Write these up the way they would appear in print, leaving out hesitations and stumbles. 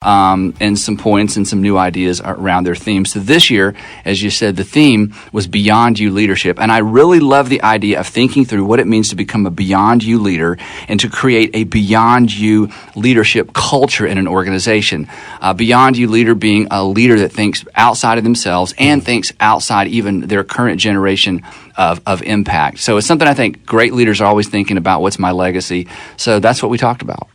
and some points and some new ideas around their theme. So this year, as you said, the theme was Beyond You Leadership. And I really love the idea of thinking through what it means to become a Beyond You leader and to create a Beyond You leadership culture in an organization. Beyond You leader being a leader that thinks outside of themselves and thinks outside even their current generation of impact. So it's something I think great leaders are always thinking about. What's my legacy? So that's what we talked about.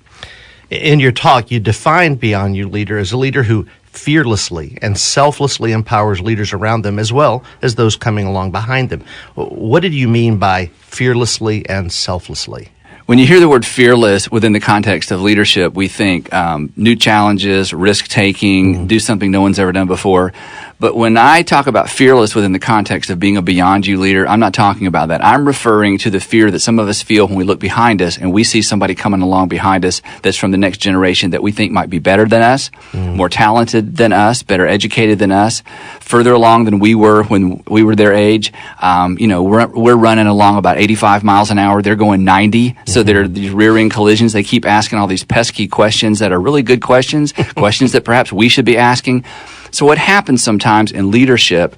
In your talk, you defined Beyond You leader as a leader who fearlessly and selflessly empowers leaders around them as well as those coming along behind them. What did you mean by fearlessly and selflessly? When you hear the word fearless within the context of leadership, we think new challenges, risk-taking, do something no one's ever done before. But when I talk about fearless within the context of being a Beyond You leader, I'm not talking about that. I'm referring to the fear that some of us feel when we look behind us and we see somebody coming along behind us that's from the next generation that we think might be better than us, more talented than us, better educated than us, further along than we were when we were their age. We're running along about 85 miles an hour. They're going 90. So there are these rear-end collisions. They keep asking all these pesky questions that are really good questions, questions that perhaps we should be asking. So what happens sometimes in leadership,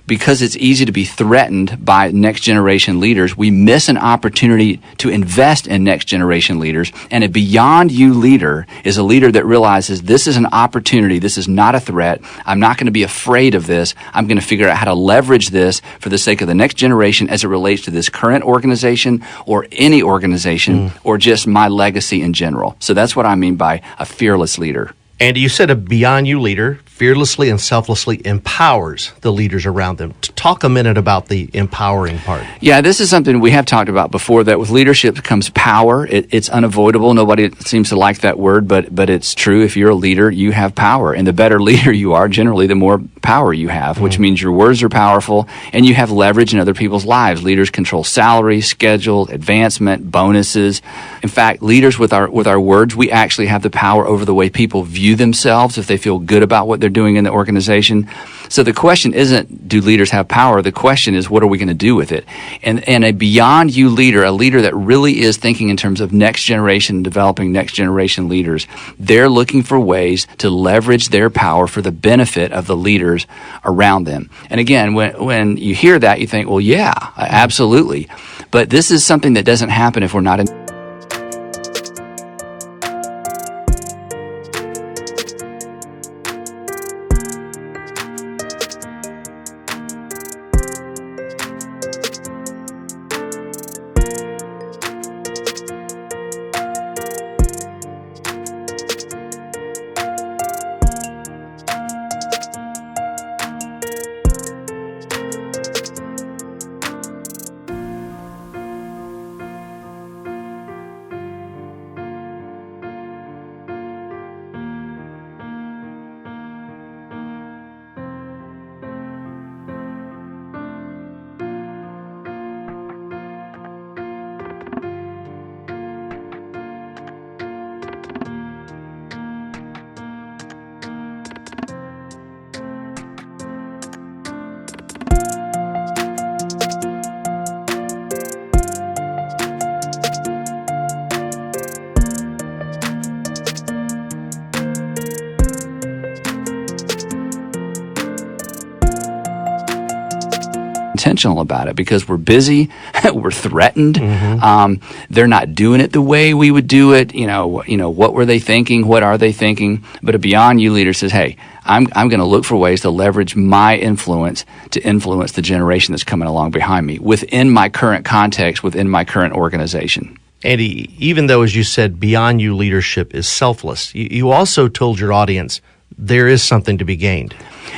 because it's easy to be threatened by next generation leaders, we miss an opportunity to invest in next generation leaders. And a Beyond You leader is a leader that realizes this is an opportunity. This is not a threat. I'm not going to be afraid of this. I'm going to figure out how to leverage this for the sake of the next generation as it relates to this current organization or any organization or just my legacy in general. So that's what I mean by a fearless leader. Andy, you said a Beyond You leader fearlessly and selflessly empowers the leaders around them. Talk a minute about the empowering part. Yeah, this is something we have talked about before, that with leadership comes power. It's unavoidable. Nobody seems to like that word, but it's true. If you're a leader, you have power. And the better leader you are, generally, the more power you have, which means your words are powerful and you have leverage in other people's lives. Leaders control salary, schedule, advancement, bonuses. In fact, leaders with our words, we actually have the power over the way people view themselves if they feel good about what they're doing in the organization. So the question isn't, do leaders have power? The question is, what are we going to do with it? And a Beyond You leader, a leader that really is thinking in terms of next generation, developing next generation leaders, they're looking for ways to leverage their power for the benefit of the leaders around them. And again, when you hear that, you think, well, yeah, absolutely. But this is something that doesn't happen if we're not in intentional about it because we're busy, we're threatened. They're not doing it the way we would do it. What were they thinking? What are they thinking? But a Beyond You leader says, hey, I'm going to look for ways to leverage my influence to influence the generation that's coming along behind me within my current context, within my current organization. Andy, even though, as you said, Beyond You leadership is selfless, you also told your audience there is something to be gained.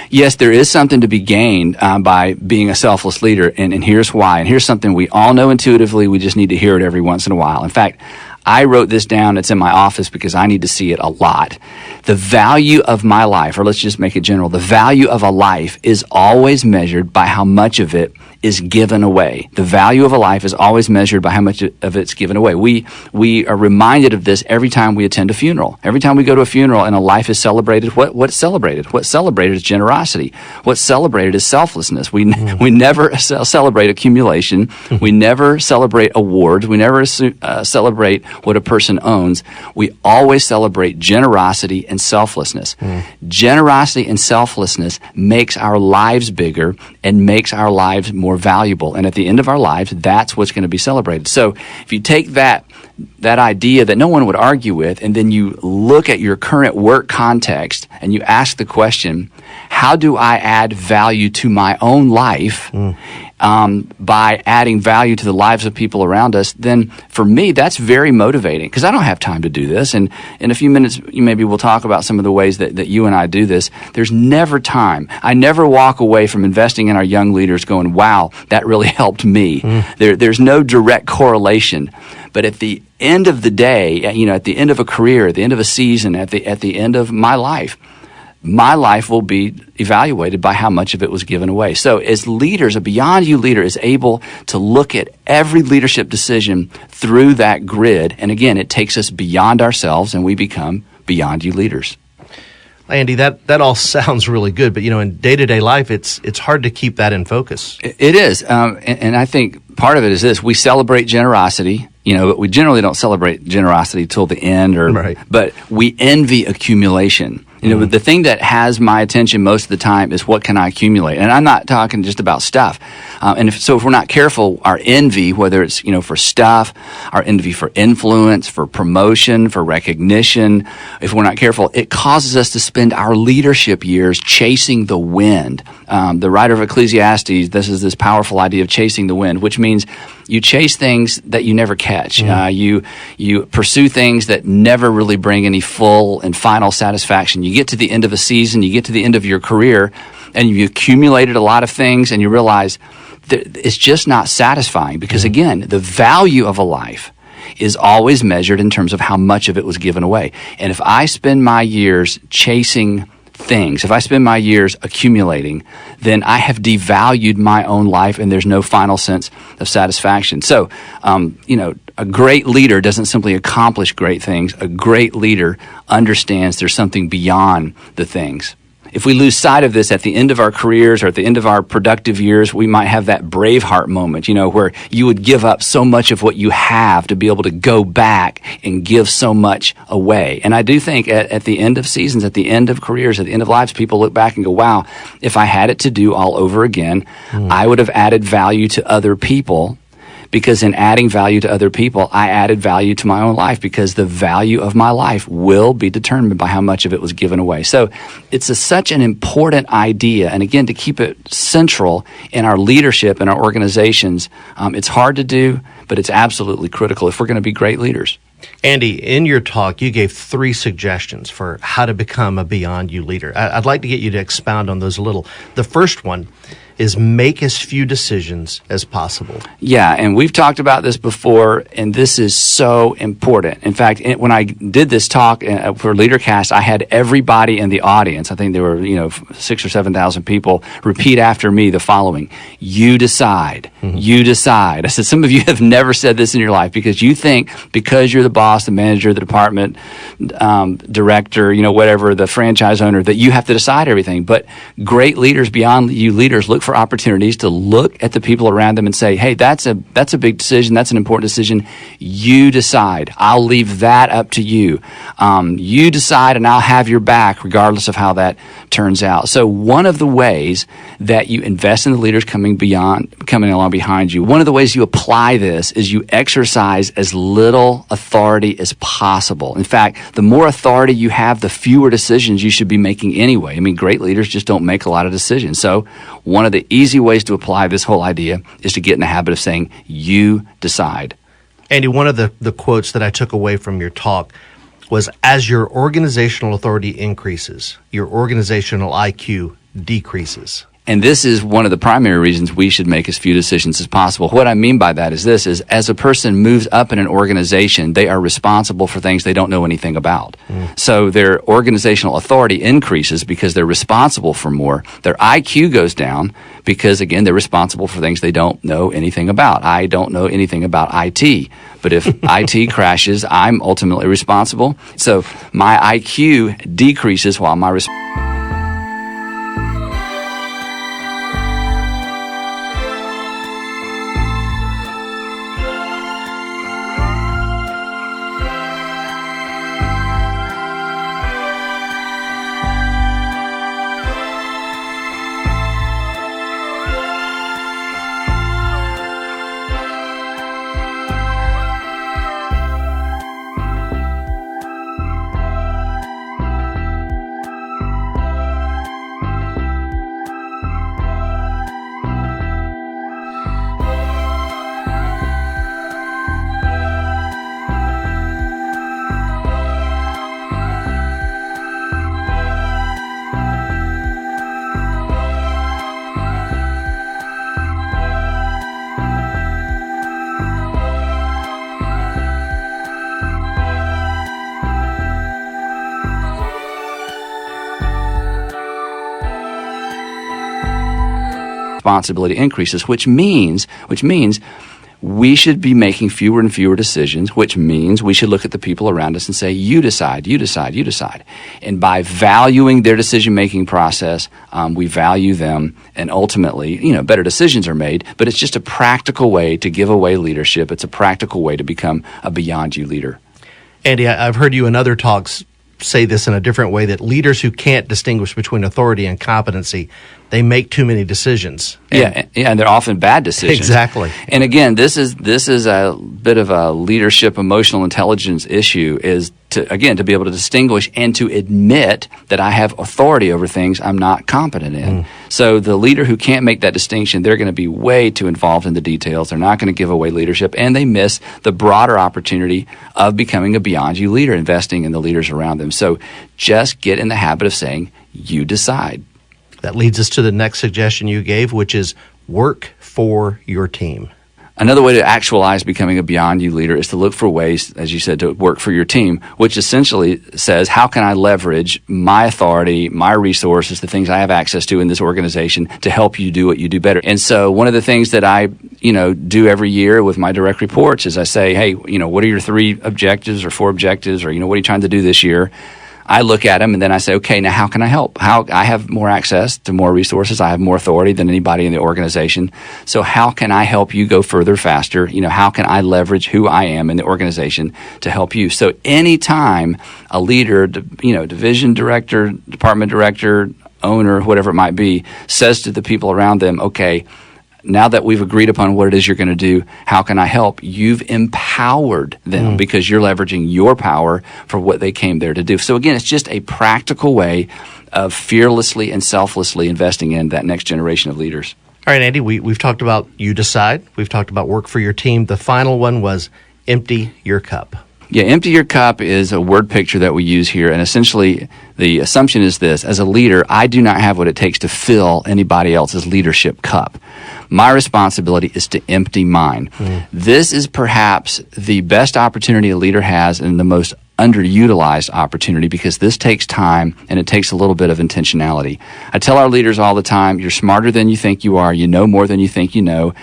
Yes, there is something to be gained by being a selfless leader, and here's why. And here's something we all know intuitively. We just need to hear it every once in a while. In fact, I wrote this down. It's in my office because I need to see it a lot. The value of my life, or let's just make it general, the value of a life is always measured by how much of it is given away. The value of a life is always measured by how much of it's given away. We are reminded of this every time we attend a funeral. Every time we go to a funeral and a life is celebrated, what's celebrated? What's celebrated is generosity. What's celebrated is selflessness. We never celebrate accumulation. We never celebrate awards. We never celebrate what a person owns, we always celebrate generosity and selflessness. Generosity and selflessness makes our lives bigger and makes our lives more valuable. And at the end of our lives, that's what's going to be celebrated. So if you take that idea that no one would argue with, and then you look at your current work context and you ask the question, how do I add value to my own life by adding value to the lives of people around us, then for me, that's very motivating because I don't have time to do this. And in a few minutes, maybe we'll talk about some of the ways that you and I do this. There's never time. I never walk away from investing in our young leaders going, wow, that really helped me. There's no direct correlation. But at the end of the day, at the end of a career, at the end of a season, at the end of my life will be evaluated by how much of it was given away. So as leaders, a Beyond You leader is able to look at every leadership decision through that grid. And again, it takes us beyond ourselves and we become Beyond You leaders. Andy, that all sounds really good, but in day-to-day life, it's hard to keep that in focus. It is, and I think part of it is this: we celebrate generosity, but we generally don't celebrate generosity till the end, Right. But we envy accumulation. The thing that has my attention most of the time is what can I accumulate, and I'm not talking just about stuff. If we're not careful, our envy, whether it's for stuff, our envy for influence, for promotion, for recognition, if we're not careful, it causes us to spend our leadership years chasing the wind. The writer of Ecclesiastes, this is this powerful idea of chasing the wind, which means you chase things that you never catch. You pursue things that never really bring any full and final satisfaction. You get to the end of a season, you get to the end of your career, and you accumulated a lot of things, and you realize that it's just not satisfying because, again, the value of a life is always measured in terms of how much of it was given away. And if I spend my years chasing things, if I spend my years accumulating, then I have devalued my own life and there's no final sense of satisfaction. So, a great leader doesn't simply accomplish great things. A great leader understands there's something beyond the things. If we lose sight of this at the end of our careers or at the end of our productive years, we might have that Braveheart moment, where you would give up so much of what you have to be able to go back and give so much away. And I do think at the end of seasons, at the end of careers, at the end of lives, people look back and go, wow, if I had it to do all over again, I would have added value to other people. Because in adding value to other people, I added value to my own life because the value of my life will be determined by how much of it was given away. So it's such an important idea. And again, to keep it central in our leadership and our organizations, it's hard to do, but it's absolutely critical if we're going to be great leaders. Andy, in your talk, you gave 3 suggestions for how to become a Beyond You leader. I'd like to get you to expound on those a little. The first one is make as few decisions as possible. Yeah, and we've talked about this before, and this is so important. In fact, when I did this talk for LeaderCast, I had everybody in the audience, I think there were 6,000 or 7,000 people, repeat after me the following: you decide. You decide. I said, some of you have never said this in your life because you think because you're the boss, the manager, the department director, whatever, the franchise owner, that you have to decide everything. But great leaders, Beyond You leaders, look for opportunities to look at the people around them and say, hey, that's a big decision. That's an important decision. You decide. I'll leave that up to you. You decide and I'll have your back regardless of how that turns out. So one of the ways that you invest in the leaders coming along behind you, one of the ways you apply this is you exercise as little authority as possible. In fact, the more authority you have, the fewer decisions you should be making anyway. I mean, great leaders just don't make a lot of decisions. So one of the easy ways to apply this whole idea is to get in the habit of saying, you decide. Andy, one of the quotes that I took away from your talk was, as your organizational authority increases, your organizational IQ decreases. And this is one of the primary reasons we should make as few decisions as possible. What I mean by that is as a person moves up in an organization, they are responsible for things they don't know anything about. So their organizational authority increases because they're responsible for more. Their IQ goes down because, again, they're responsible for things they don't know anything about. I don't know anything about IT. But if IT crashes, I'm ultimately responsible. So my IQ decreases while my responsibility increases, which means we should be making fewer and fewer decisions, which means we should look at the people around us and say, you decide, you decide, you decide. And by valuing their decision-making process, we value them, and ultimately, better decisions are made. But it's just a practical way to give away leadership. It's a practical way to become a beyond you leader. Andy, I've heard you in other talks say this in a different way, that leaders who can't distinguish between authority and competency, they make too many decisions. And they're often bad decisions. Exactly. And again, this is a bit of a leadership emotional intelligence issue, is to be able to distinguish and to admit that I have authority over things I'm not competent in. So the leader who can't make that distinction, they're going to be way too involved in the details. They're not going to give away leadership, and they miss the broader opportunity of becoming a beyond you leader, investing in the leaders around them. So just get in the habit of saying, you decide. That leads us to the next suggestion you gave, which is work for your team. Another way to actualize becoming a beyond you leader is to look for ways, as you said, to work for your team, which essentially says, how can I leverage my authority, my resources, the things I have access to in this organization to help you do what you do better? And so one of the things that I, do every year with my direct reports is I say, hey, what are your 3 objectives or 4 objectives, or, what are you trying to do this year? I look at them and then I say, okay, now how can I help? I have more access to more resources. I have more authority than anybody in the organization. So how can I help you go further, faster? How can I leverage who I am in the organization to help you? So anytime a leader, division director, department director, owner, whatever it might be, says to the people around them, okay, now that we've agreed upon what it is you're going to do, how can I help? You've empowered them because you're leveraging your power for what they came there to do. So again, it's just a practical way of fearlessly and selflessly investing in that next generation of leaders. All right, Andy, we've talked about you decide. We've talked about work for your team. The final one was empty your cup. Yeah, empty your cup is a word picture that we use here, and essentially the assumption is this: as a leader, I do not have what it takes to fill anybody else's leadership cup. My responsibility is to empty mine. This is perhaps the best opportunity a leader has and the most underutilized opportunity, because this takes time and it takes a little bit of intentionality. I tell our leaders all the time, you're smarter than you think you are. You know more than you think you know.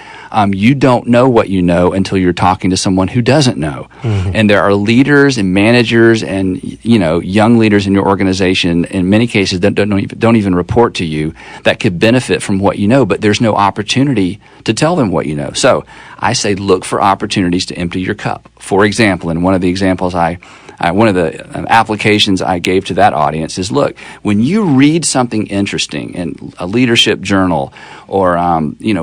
You don't know what you know until you're talking to someone who doesn't know. And there are leaders and managers and young leaders in your organization, in many cases, that don't even report to you, that could benefit from what you know, but there's no opportunity to tell them what you know. So I say look for opportunities to empty your cup. For example, and one of the examples one of the applications I gave to that audience is, look, when you read something interesting in a leadership journal or,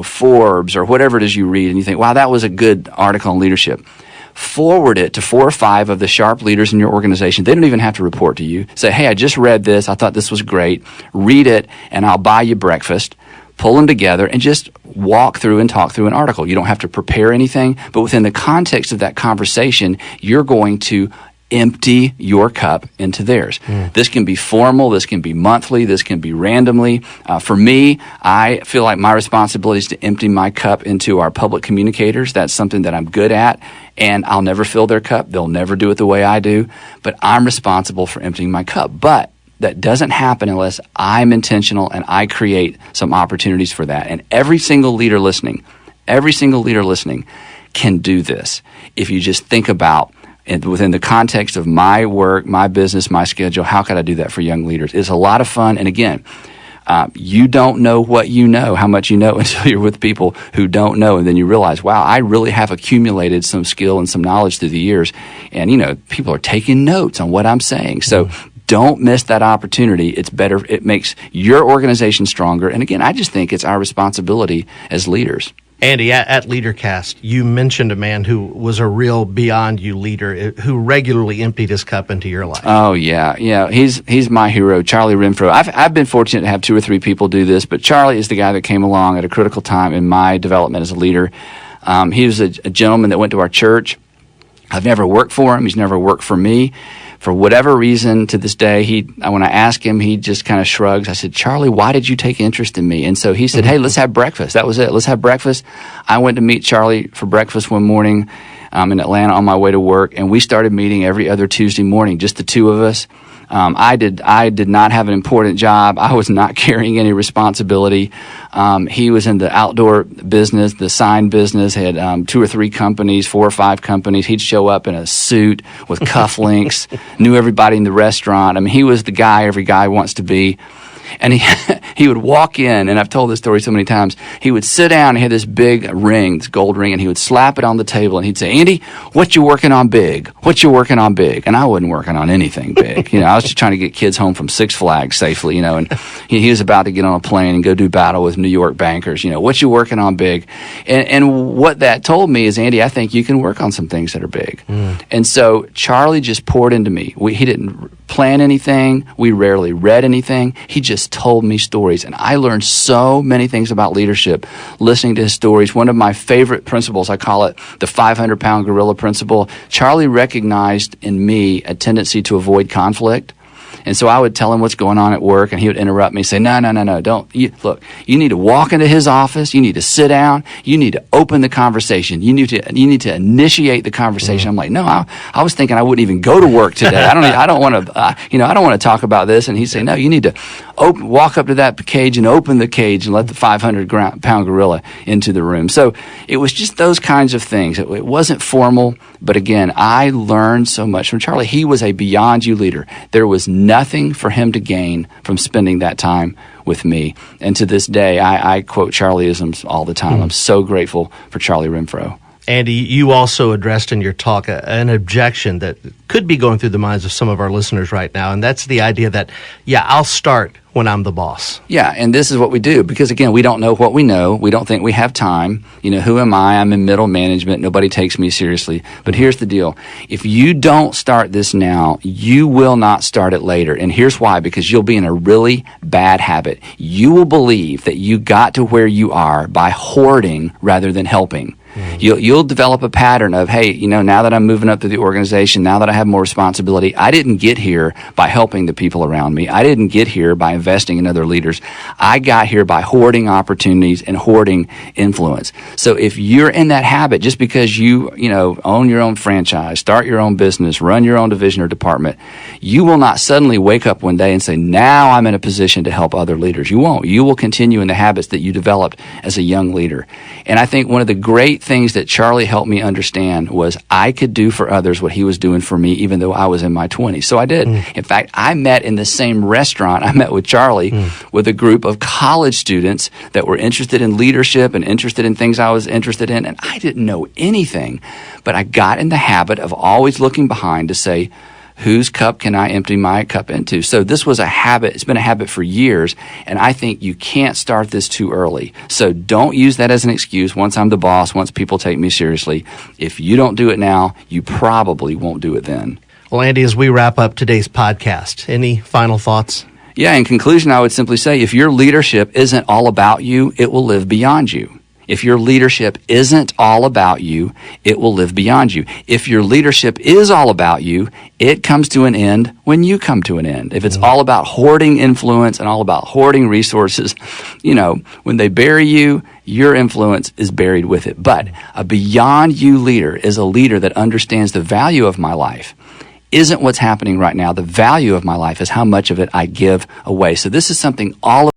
Forbes or whatever it is you read, and you think, wow, that was a good article on leadership, forward it to 4 or 5 of the sharp leaders in your organization. They don't even have to report to you. Say, hey, I just read this. I thought this was great. Read it, and I'll buy you breakfast. Pull them together and just walk through and talk through an article. You don't have to prepare anything, but within the context of that conversation, you're going to empty your cup into theirs. This can be formal, this can be monthly, this can be randomly. For me, I feel like my responsibility is to empty my cup into our public communicators. That's something that I'm good at, and I'll never fill their cup. They'll never do it the way I do, but I'm responsible for emptying my cup. But that doesn't happen unless I'm intentional and I create some opportunities for that. And every single leader listening can do this. If you just think about, and within the context of my work, my business, my schedule, how could I do that for young leaders? It's a lot of fun. And again, you don't know what you know, how much you know, until you're with people who don't know. And then you realize, wow, I really have accumulated some skill and some knowledge through the years. And, people are taking notes on what I'm saying. So don't miss that opportunity. It's better. It makes your organization stronger. And again, I just think it's our responsibility as leaders. Andy, at LeaderCast, you mentioned a man who was a real beyond you leader who regularly emptied his cup into your life. Oh, yeah. He's my hero, Charlie Renfro. I've been fortunate to have 2 or 3 people do this, but Charlie is the guy that came along at a critical time in my development as a leader. He was a gentleman that went to our church. I've never worked for him. He's never worked for me. For whatever reason, to this day, when I ask him, he just kind of shrugs. I said, Charlie, why did you take interest in me? And so he said, hey, let's have breakfast. That was it. Let's have breakfast. I went to meet Charlie for breakfast one morning in Atlanta on my way to work, and we started meeting every other Tuesday morning, just the 2 of us. I did not have an important job. I was not carrying any responsibility. He was in the outdoor business, the sign business, had 2 or 3 companies, 4 or 5 companies. He'd show up in a suit with cufflinks, knew everybody in the restaurant. I mean, he was the guy every guy wants to be. And he would walk in, and I've told this story so many times. He would sit down and he had this big ring, this gold ring, and he would slap it on the table, and he'd say, "Andy, what you working on big? What you working on big?" And I wasn't working on anything big. I was just trying to get kids home from Six Flags safely, and he was about to get on a plane and go do battle with New York bankers. What you working on big? And what that told me is, Andy, I think you can work on some things that are big. And so Charlie just poured into me. He didn't plan anything. We rarely read anything. He just told me stories, and I learned so many things about leadership listening to his stories. One of my favorite principles, I call it the 500-pound gorilla principle. Charlie recognized in me a tendency to avoid conflict. And so I would tell him what's going on at work, and he would interrupt me and say, no, don't. Look, you need to walk into his office. You need to sit down. You need to open the conversation. You need to initiate the conversation. I'm like, no, I was thinking I wouldn't even go to work today. I don't want to talk about this. And he'd say, no, you need to walk up to that cage and open the cage and let the 500-pound gorilla into the room. So it was just those kinds of things. It wasn't formal, but again, I learned so much from Charlie. He was a beyond you leader. There was nothing for him to gain from spending that time with me. And to this day, I quote Charlieisms all the time. I'm so grateful for Charlie Renfro. Andy, you also addressed in your talk an objection that could be going through the minds of some of our listeners right now, and that's the idea that, I'll start when I'm the boss. Yeah, and this is what we do, because again, we don't know what we know. We don't think we have time. Who am I? I'm in middle management. Nobody takes me seriously. But here's the deal. If you don't start this now, you will not start it later. And here's why, because you'll be in a really bad habit. You will believe that you got to where you are by hoarding rather than helping. You'll develop a pattern of, hey, now that I'm moving up through the organization, now that I have more responsibility, I didn't get here by helping the people around me. I didn't get here by investing in other leaders. I got here by hoarding opportunities and hoarding influence. So if you're in that habit, just because you own your own franchise, start your own business, run your own division or department, you will not suddenly wake up one day and say, now I'm in a position to help other leaders. You won't. You will continue in the habits that you developed as a young leader. And I think one of the great things that Charlie helped me understand was I could do for others what he was doing for me, even though I was in my 20s. So I did. In fact, I met in the same restaurant. I met with Charlie with a group of college students that were interested in leadership and interested in things I was interested in. And I didn't know anything, but I got in the habit of always looking behind to say, whose cup can I empty my cup into? So this was a habit. It's been a habit for years, and I think you can't start this too early. So don't use that as an excuse. Once I'm the boss, once people take me seriously, if you don't do it now, you probably won't do it then. Well, Andy, as we wrap up today's podcast, any final thoughts? Yeah, in conclusion, I would simply say if your leadership isn't all about you, it will live beyond you. If your leadership isn't all about you, it will live beyond you. If your leadership is all about you, it comes to an end when you come to an end. If it's all about hoarding influence and all about hoarding resources, when they bury you, your influence is buried with it. But a beyond you leader is a leader that understands the value of my life isn't what's happening right now. The value of my life is how much of it I give away. So this is something all